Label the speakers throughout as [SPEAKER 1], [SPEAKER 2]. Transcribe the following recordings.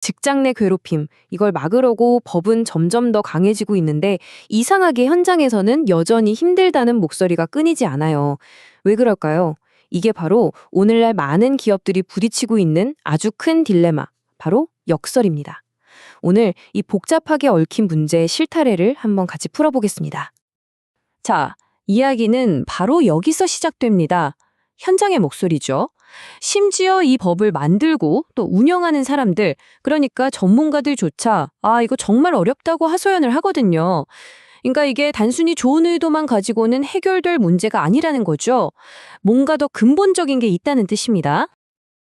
[SPEAKER 1] 직장 내 괴롭힘, 이걸 막으려고 법은 점점 더 강해지고 있는데 이상하게 현장에서는 여전히 힘들다는 목소리가 끊이지 않아요. 왜 그럴까요? 이게 바로 오늘날 많은 기업들이 부딪히고 있는 아주 큰 딜레마, 바로 역설입니다. 오늘 이 복잡하게 얽힌 문제의 실타래를 한번 같이 풀어보겠습니다. 자, 이야기는 바로 여기서 시작됩니다. 현장의 목소리죠. 심지어 이 법을 만들고 또 운영하는 사람들, 그러니까 전문가들조차 이거 정말 어렵다고 하소연을 하거든요. 그러니까 이게 단순히 좋은 의도만 가지고는 해결될 문제가 아니라는 거죠. 뭔가 더 근본적인 게 있다는 뜻입니다.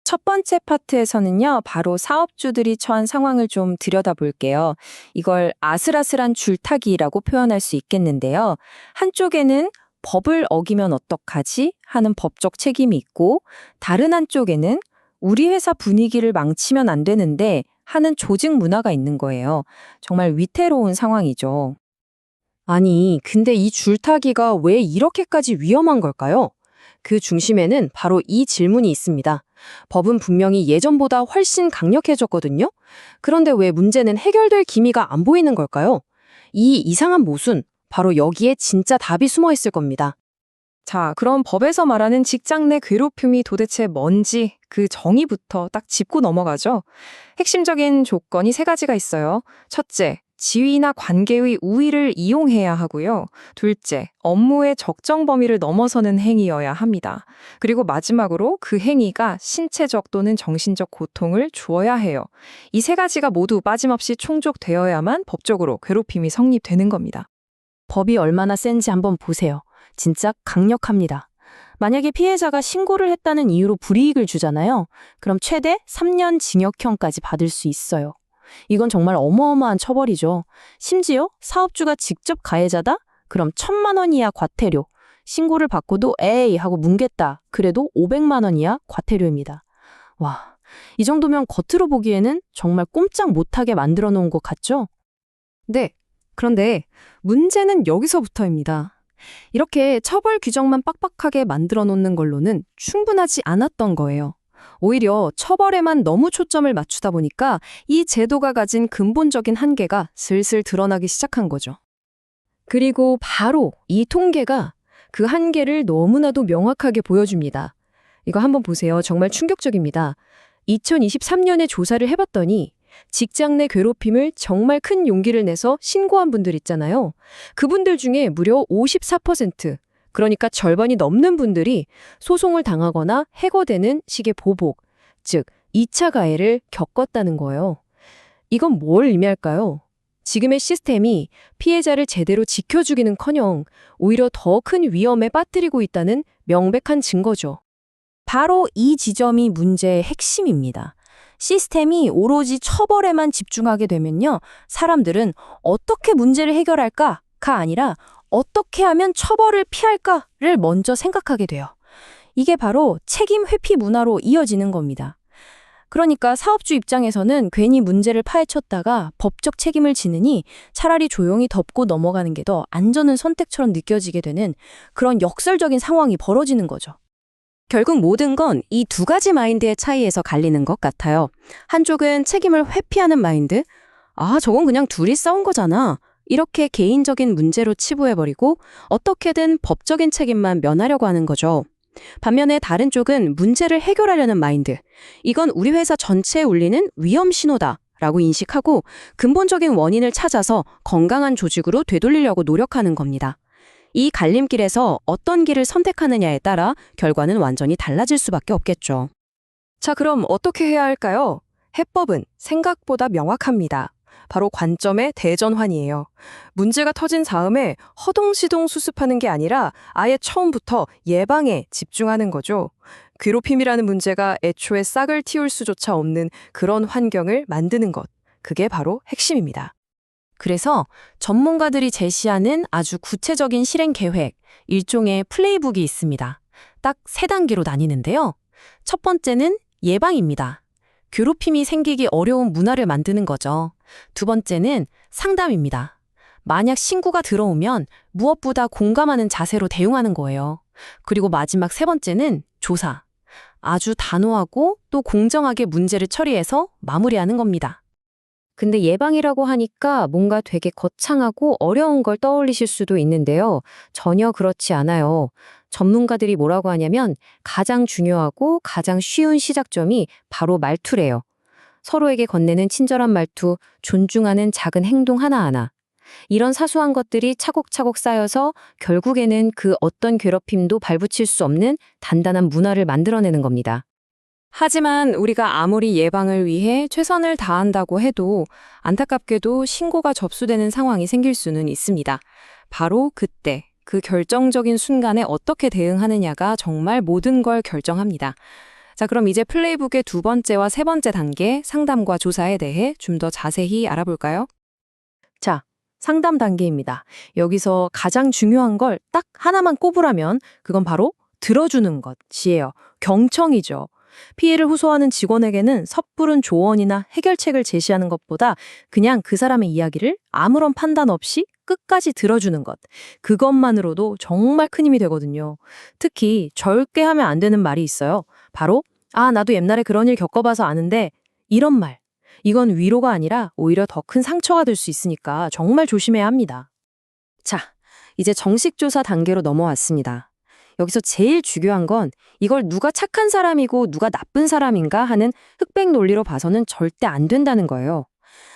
[SPEAKER 2] 첫 번째 파트에서는요, 바로 사업주들이 처한 상황을 좀 들여다볼게요. 이걸 아슬아슬한 줄타기라고 표현할 수 있겠는데요. 한쪽에는 법을 어기면 어떡하지? 하는 법적 책임이 있고, 다른 한쪽에는 우리 회사 분위기를 망치면 안 되는데 하는 조직 문화가 있는 거예요. 정말 위태로운 상황이죠.
[SPEAKER 1] 아니, 근데 이 줄타기가 왜 이렇게까지 위험한 걸까요? 그 중심에는 바로 이 질문이 있습니다. 법은 분명히 예전보다 훨씬 강력해졌거든요? 그런데 왜 문제는 해결될 기미가 안 보이는 걸까요? 이 이상한 모순, 바로 여기에 진짜 답이 숨어 있을 겁니다.
[SPEAKER 2] 자, 그럼 법에서 말하는 직장 내 괴롭힘이 도대체 뭔지 그 정의부터 딱 짚고 넘어가죠. 핵심적인 조건이 세 가지가 있어요. 첫째, 지위나 관계의 우위를 이용해야 하고요. 둘째, 업무의 적정 범위를 넘어서는 행위여야 합니다. 그리고 마지막으로 그 행위가 신체적 또는 정신적 고통을 주어야 해요. 이 세 가지가 모두 빠짐없이 충족되어야만 법적으로 괴롭힘이 성립되는 겁니다.
[SPEAKER 1] 법이 얼마나 센지 한번 보세요. 진짜 강력합니다. 만약에 피해자가 신고를 했다는 이유로 불이익을 주잖아요. 그럼 최대 3년 징역형까지 받을 수 있어요. 이건 정말 어마어마한 처벌이죠. 심지어 사업주가 직접 가해자다? 그럼 1,000만 원 이하 과태료. 신고를 받고도 에이 하고 뭉갰다. 그래도 500만 원 이하 과태료입니다. 와, 이 정도면 겉으로 보기에는 정말 꼼짝 못하게 만들어 놓은 것 같죠? 네, 그런데 문제는 여기서부터입니다. 이렇게 처벌 규정만 빡빡하게 만들어 놓는 걸로는 충분하지 않았던 거예요. 오히려 처벌에만 너무 초점을 맞추다 보니까 이 제도가 가진 근본적인 한계가 슬슬 드러나기 시작한 거죠. 그리고 바로 이 통계가 그 한계를 너무나도 명확하게 보여줍니다. 이거 한번 보세요. 정말 충격적입니다. 2023년에 조사를 해봤더니 직장 내 괴롭힘을 정말 큰 용기를 내서 신고한 분들 있잖아요. 그분들 중에 무려 54%, 그러니까 절반이 넘는 분들이 소송을 당하거나 해고되는 식의 보복, 즉 2차 가해를 겪었다는 거예요. 이건 뭘 의미할까요? 지금의 시스템이 피해자를 제대로 지켜주기는커녕 오히려 더 큰 위험에 빠뜨리고 있다는 명백한 증거죠.
[SPEAKER 2] 바로 이 지점이 문제의 핵심입니다. 시스템이 오로지 처벌에만 집중하게 되면요, 사람들은 어떻게 문제를 해결할까가 아니라 어떻게 하면 처벌을 피할까를 먼저 생각하게 돼요. 이게 바로 책임 회피 문화로 이어지는 겁니다. 그러니까 사업주 입장에서는 괜히 문제를 파헤쳤다가 법적 책임을 지느니 차라리 조용히 덮고 넘어가는 게 더 안전한 선택처럼 느껴지게 되는 그런 역설적인 상황이 벌어지는 거죠.
[SPEAKER 1] 결국 모든 건 이 두 가지 마인드의 차이에서 갈리는 것 같아요. 한쪽은 책임을 회피하는 마인드, 저건 그냥 둘이 싸운 거잖아. 이렇게 개인적인 문제로 치부해버리고 어떻게든 법적인 책임만 면하려고 하는 거죠. 반면에 다른 쪽은 문제를 해결하려는 마인드, 이건 우리 회사 전체에 울리는 위험 신호다 라고 인식하고 근본적인 원인을 찾아서 건강한 조직으로 되돌리려고 노력하는 겁니다. 이 갈림길에서 어떤 길을 선택하느냐에 따라 결과는 완전히 달라질 수밖에 없겠죠.
[SPEAKER 2] 자, 그럼 어떻게 해야 할까요? 해법은 생각보다 명확합니다. 바로 관점의 대전환이에요. 문제가 터진 다음에 허둥지둥 수습하는 게 아니라 아예 처음부터 예방에 집중하는 거죠. 괴롭힘이라는 문제가 애초에 싹을 틔울 수조차 없는 그런 환경을 만드는 것. 그게 바로 핵심입니다.
[SPEAKER 1] 그래서 전문가들이 제시하는 아주 구체적인 실행 계획, 일종의 플레이북이 있습니다. 딱 3단계로 나뉘는데요. 첫 번째는 예방입니다. 괴롭힘이 생기기 어려운 문화를 만드는 거죠. 두 번째는 상담입니다. 만약 신고가 들어오면 무엇보다 공감하는 자세로 대응하는 거예요. 그리고 마지막 세 번째는 조사. 아주 단호하고 또 공정하게 문제를 처리해서 마무리하는 겁니다.
[SPEAKER 3] 근데 예방이라고 하니까 뭔가 되게 거창하고 어려운 걸 떠올리실 수도 있는데요. 전혀 그렇지 않아요. 전문가들이 뭐라고 하냐면 가장 중요하고 가장 쉬운 시작점이 바로 말투래요. 서로에게 건네는 친절한 말투, 존중하는 작은 행동 하나하나. 이런 사소한 것들이 차곡차곡 쌓여서 결국에는 그 어떤 괴롭힘도 발붙일 수 없는 단단한 문화를 만들어내는 겁니다.
[SPEAKER 1] 하지만 우리가 아무리 예방을 위해 최선을 다한다고 해도 안타깝게도 신고가 접수되는 상황이 생길 수는 있습니다. 바로 그때, 그 결정적인 순간에 어떻게 대응하느냐가 정말 모든 걸 결정합니다. 자, 그럼 이제 플레이북의 두 번째와 세 번째 단계, 상담과 조사에 대해 좀 더 자세히 알아볼까요?
[SPEAKER 2] 자, 상담 단계입니다. 여기서 가장 중요한 걸 딱 하나만 꼽으라면 그건 바로 들어주는 것이에요. 경청이죠. 피해를 호소하는 직원에게는 섣부른 조언이나 해결책을 제시하는 것보다 그냥 그 사람의 이야기를 아무런 판단 없이 끝까지 들어주는 것. 그것만으로도 정말 큰 힘이 되거든요. 특히 절대 하면 안 되는 말이 있어요. 바로 나도 옛날에 그런 일 겪어봐서 아는데 이런 말. 이건 위로가 아니라 오히려 더 큰 상처가 될 수 있으니까 정말 조심해야 합니다.
[SPEAKER 3] 자, 이제 정식 조사 단계로 넘어왔습니다. 여기서 제일 중요한 건 이걸 누가 착한 사람이고 누가 나쁜 사람인가 하는 흑백 논리로 봐서는 절대 안 된다는 거예요.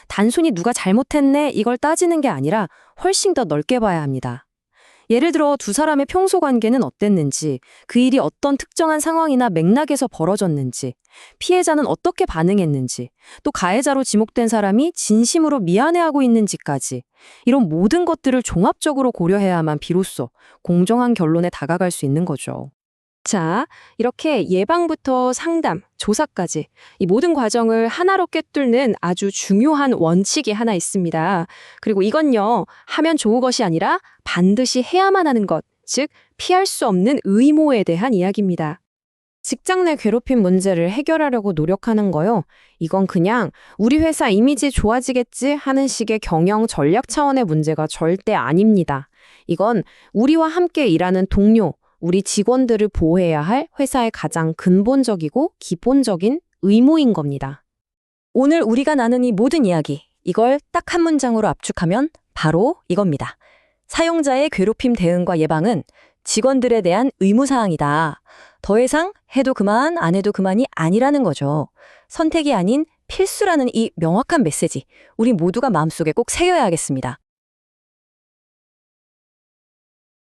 [SPEAKER 3] 단순히 누가 잘못했네 이걸 따지는 게 아니라 훨씬 더 넓게 봐야 합니다. 예를 들어 두 사람의 평소 관계는 어땠는지, 그 일이 어떤 특정한 상황이나 맥락에서 벌어졌는지, 피해자는 어떻게 반응했는지, 또 가해자로 지목된 사람이 진심으로 미안해하고 있는지까지 이런 모든 것들을 종합적으로 고려해야만 비로소 공정한 결론에 다가갈 수 있는 거죠.
[SPEAKER 1] 자, 이렇게 예방부터 상담, 조사까지 이 모든 과정을 하나로 꿰뚫는 아주 중요한 원칙이 하나 있습니다. 그리고 이건요, 하면 좋은 것이 아니라 반드시 해야만 하는 것, 즉 피할 수 없는 의무에 대한 이야기입니다. 직장 내 괴롭힘 문제를 해결하려고 노력하는 거요. 이건 그냥 우리 회사 이미지 좋아지겠지 하는 식의 경영 전략 차원의 문제가 절대 아닙니다. 이건 우리와 함께 일하는 동료, 우리 직원들을 보호해야 할 회사의 가장 근본적이고 기본적인 의무인 겁니다.
[SPEAKER 3] 오늘 우리가 나눈 이 모든 이야기, 이걸 딱 한 문장으로 압축하면 바로 이겁니다. 사용자의 괴롭힘 대응과 예방은 직원들에 대한 의무사항이다. 더 이상 해도 그만, 안 해도 그만이 아니라는 거죠. 선택이 아닌 필수라는 이 명확한 메시지, 우리 모두가 마음속에 꼭 새겨야겠습니다.